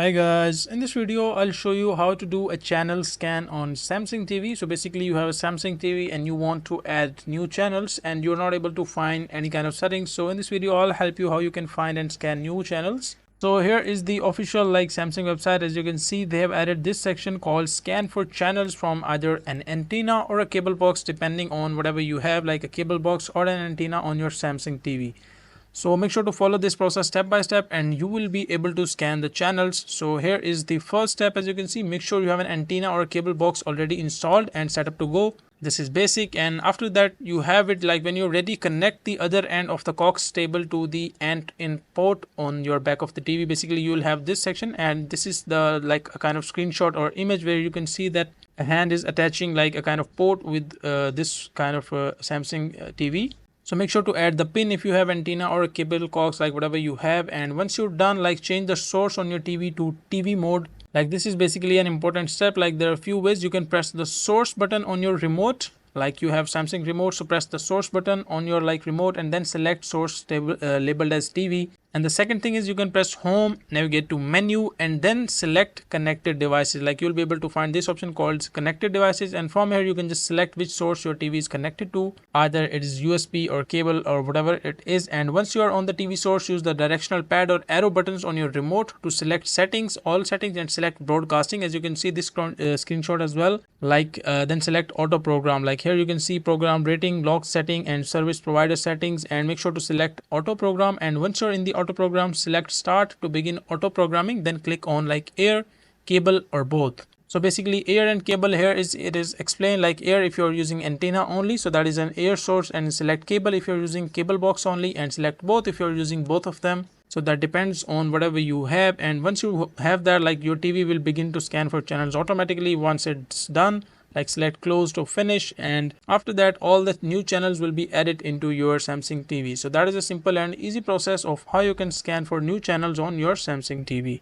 Hi guys, in this video I'll show you how to do a channel scan on Samsung TV. So basically you have a Samsung TV and you want to add new channels and you're not able to find any kind of settings. So in this video I'll help you how you can find and scan new channels. So here is the official Samsung website. As you can see, they have added this section called scan for channels from either an antenna or a cable box, depending on whatever you have, like a cable box or an antenna on your Samsung TV. So make sure to follow this process step by step and you will be able to scan the channels. So here is the first step. As you can see, make sure you have an antenna or a cable box already installed and set up to go. This is basic, and after that you have it when you're ready, connect the other end of the coax cable to the ant in port on your back of the TV. Basically you will have this section, and this is the a kind of screenshot or image where you can see that a hand is attaching a kind of port with this kind of Samsung TV. So make sure to add the pin if you have antenna or a cable coax, whatever you have. And once you're done, change the source on your TV to TV mode. This is basically an important step. There are a few ways you can press the source button on your remote. You have Samsung remote, so press the source button on your remote and then select source labeled as TV. And the second thing is you can press home, navigate to menu, and then select connected devices. You'll be able to find this option called connected devices, and from here you can just select which source your TV is connected to. Either it is USB or cable or whatever it is. And once you are on the TV source, use the directional pad or arrow buttons on your remote to select settings, all settings, and select broadcasting. As you can see this screenshot as well. Then select auto program. Here you can see program rating, lock setting, and service provider settings, and make sure to select auto program. And once you're in the auto program, select start to begin auto programming, then click on air, cable, or both. So basically air and cable, here is explained air if you're using antenna only, so that is an air source, and select cable if you're using cable box only, and select both if you're using both of them. So that depends on whatever you have. And once you have that, your TV will begin to scan for channels automatically. Once it's done, select close to finish, and after that all the new channels will be added into your Samsung TV. So that is a simple and easy process of how you can scan for new channels on your Samsung TV.